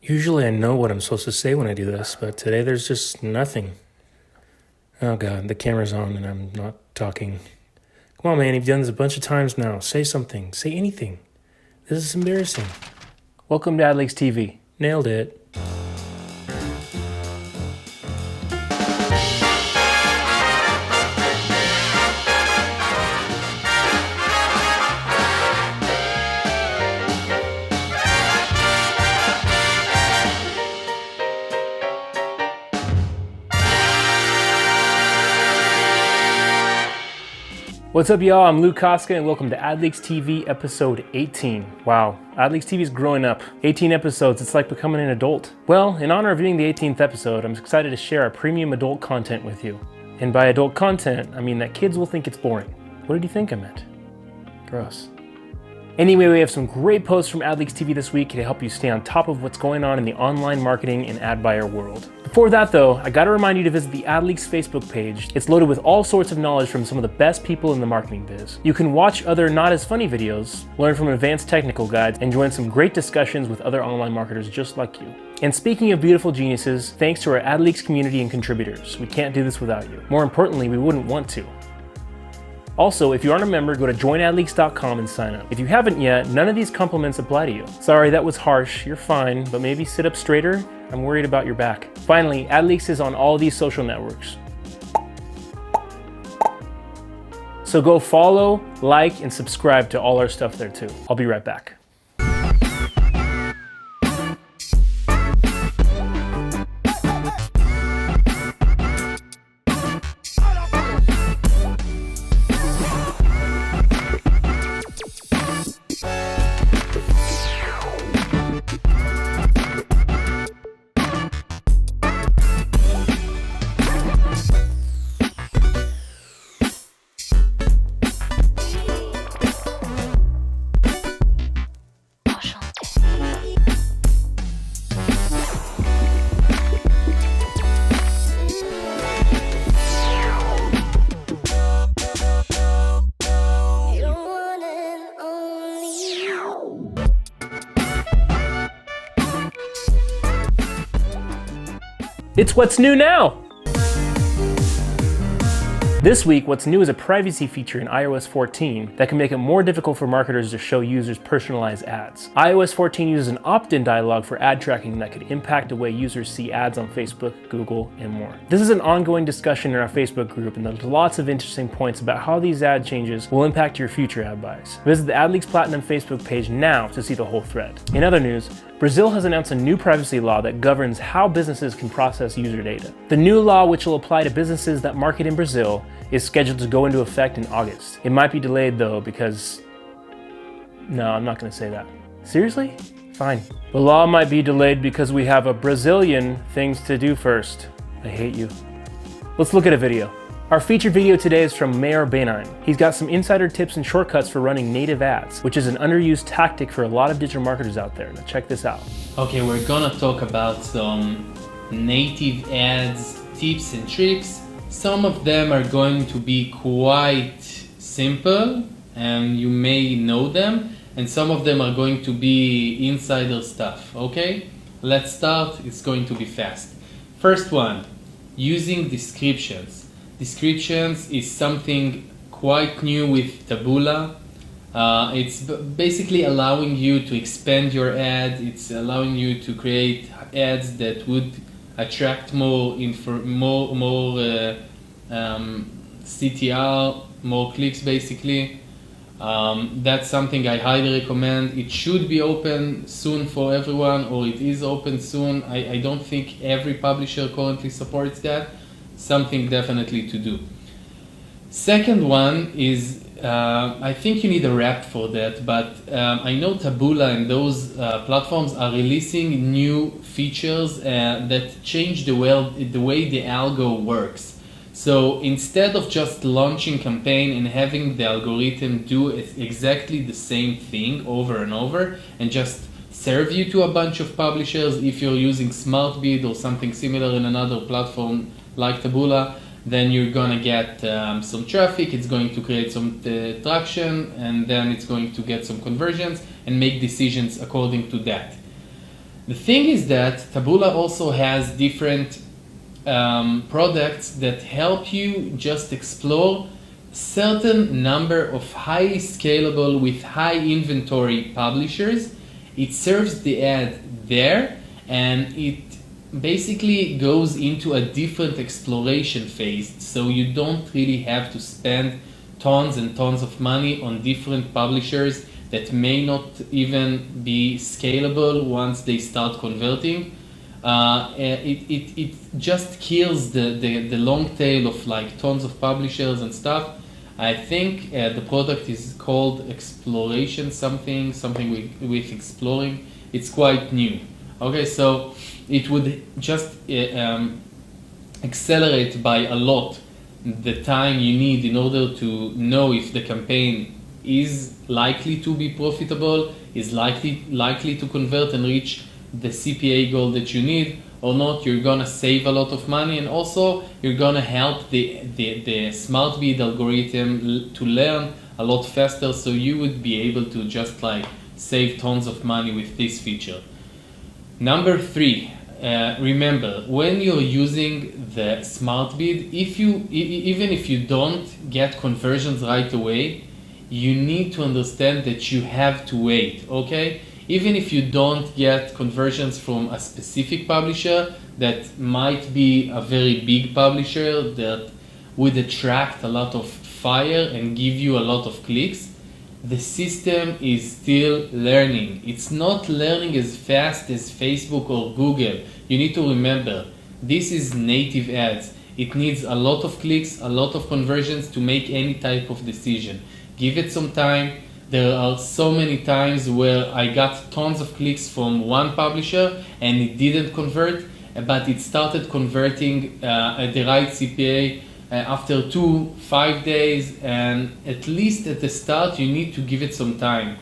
Usually I know what I'm supposed to say when I do this, but today there's just nothing. Oh god, the camera's on and I'm not talking. Come on, man, you've done this a bunch of times now. Say something. Say anything. This is embarrassing. Welcome to AdLeaks TV. Nailed it. What's up, y'all? I'm Luke Koska, and welcome to AdLeaks TV episode 18. Wow, AdLeaks TV is growing up. 18 episodes, it's like becoming an adult. Well, in honor of being the 18th episode, I'm excited to share our premium adult content with you. And by adult content, I mean that kids will think it's boring. What did you think I meant? Gross. Anyway, we have some great posts from AdLeaks TV this week to help you stay on top of what's going on in the online marketing and ad buyer world. Before that though, I gotta remind you to visit the AdLeaks Facebook page. It's loaded with all sorts of knowledge from some of the best people in the marketing biz. You can watch other not as funny videos, learn from advanced technical guides, and join some great discussions with other online marketers just like you. And speaking of beautiful geniuses, thanks to our AdLeaks community and contributors. We can't do this without you. More importantly, we wouldn't want to. Also, if you aren't a member, go to joinadleaks.com and sign up. If you haven't yet, none of these compliments apply to you. Sorry, that was harsh. You're fine, but maybe sit up straighter. I'm worried about your back. Finally, AdLeaks is on all these social networks. So go follow, like, and subscribe to all our stuff there too. I'll be right back. It's what's new now! This week, what's new is a privacy feature in iOS 14 that can make it more difficult for marketers to show users personalized ads. iOS 14 uses an opt-in dialog for ad tracking that could impact the way users see ads on Facebook, Google, and more. This is an ongoing discussion in our Facebook group, and there's lots of interesting points about how these ad changes will impact your future ad buys. Visit the AdLeaks Platinum Facebook page now to see the whole thread. In other news, Brazil has announced a new privacy law that governs how businesses can process user data. The new law, which will apply to businesses that market in Brazil, is scheduled to go into effect in August. It might be delayed though because... No, I'm not gonna say that. Seriously? Fine. The law might be delayed because we have a Brazilian things to do first. I hate you. Let's look at a video. Our featured video today is from Mayor Benin. He's got some insider tips and shortcuts for running native ads, which is an underused tactic for a lot of digital marketers out there. Now check this out. Okay, we're gonna talk about some native ads tips and tricks. Some of them are going to be quite simple and you may know them, and some of them are going to be insider stuff, okay? Let's start, it's going to be fast. First one, using descriptions. Descriptions is something quite new with Taboola. It's basically allowing you to expand your ad. It's allowing you to create ads that would attract more CTR, more clicks basically. That's something I highly recommend. It should be open soon for everyone, or it is open soon. I don't think every publisher currently supports that. Something definitely to do. Second one is, I think you need a wrap for that, but I know Taboola and those platforms are releasing new features that change the way the algo works. So instead of just launching campaign and having the algorithm do exactly the same thing over and over and just serve you to a bunch of publishers, if you're using SmartBid or something similar in another platform like Taboola, then you're gonna get some traffic, it's going to create some traction, and then it's going to get some conversions and make decisions according to that. The thing is that Taboola also has different products that help you just explore certain number of highly scalable with high inventory publishers. It serves the ad there, and it basically goes into a different exploration phase, so you don't really have to spend tons and tons of money on different publishers that may not even be scalable once they start converting. It just kills the long tail of like tons of publishers and stuff. I think the product is called Exploration something with exploring. It's quite new. Okay, so it would just accelerate by a lot the time you need in order to know if the campaign is likely to be profitable, is likely to convert and reach the CPA goal that you need or not. You're gonna save a lot of money, and also you're gonna help the smart bid algorithm to learn a lot faster, so you would be able to just like save tons of money with this feature. Number 3, remember, when you're using the smart bid, even if you don't get conversions right away, you need to understand that you have to wait, okay? Even if you don't get conversions from a specific publisher that might be a very big publisher that would attract a lot of fire and give you a lot of clicks, the system is still learning. It's not learning as fast as Facebook or Google. You need to remember, this is native ads. It needs a lot of clicks, a lot of conversions to make any type of decision. Give it some time. There are so many times where I got tons of clicks from one publisher and it didn't convert, but it started converting at the right CPA after 2-5 days, and at least at the start you need to give it some time.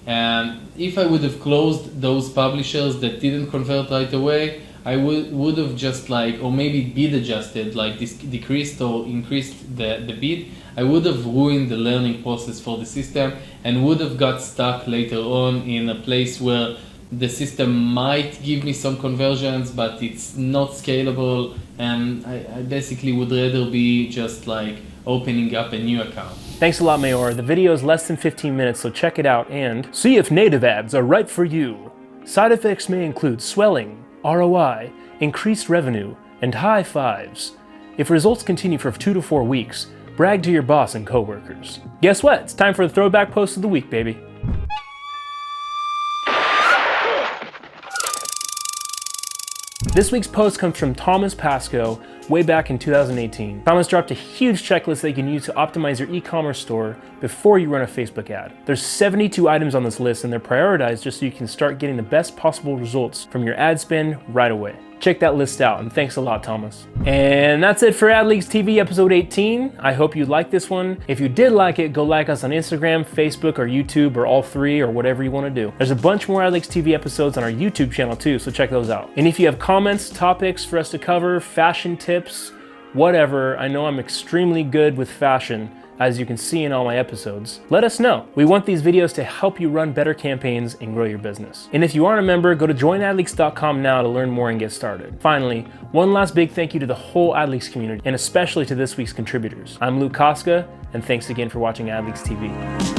And if I would have closed those publishers that didn't convert right away, I would have just like, or maybe bid adjusted, like decreased or increased the bid, I would have ruined the learning process for the system and would have got stuck later on in a place where the system might give me some conversions, but it's not scalable, and I basically would rather be just like opening up a new account. Thanks a lot, Mayor. The video is less than 15 minutes, so check it out and see if native ads are right for you. Side effects may include swelling, ROI, increased revenue, and high fives. If results continue for 2 to 4 weeks, brag to your boss and coworkers. Guess what? It's time for the throwback post of the week, baby. This week's post comes from Thomas Pasco way back in 2018. Thomas dropped a huge checklist that you can use to optimize your e-commerce store before you run a Facebook ad. There's 72 items on this list, and they're prioritized just so you can start getting the best possible results from your ad spend right away. Check that list out, and thanks a lot, Thomas. And that's it for AdLeaks TV episode 18. I hope you liked this one. If you did like it, go like us on Instagram, Facebook, or YouTube, or all three, or whatever you want to do. There's a bunch more AdLeaks TV episodes on our YouTube channel too, so check those out. And if you have comments, topics for us to cover, fashion tips, whatever, I know I'm extremely good with fashion, as you can see in all my episodes, let us know. We want these videos to help you run better campaigns and grow your business. And if you aren't a member, go to joinadleaks.com now to learn more and get started. Finally, one last big thank you to the whole AdLeaks community, and especially to this week's contributors. I'm Luke Koska, and thanks again for watching AdLeaks TV.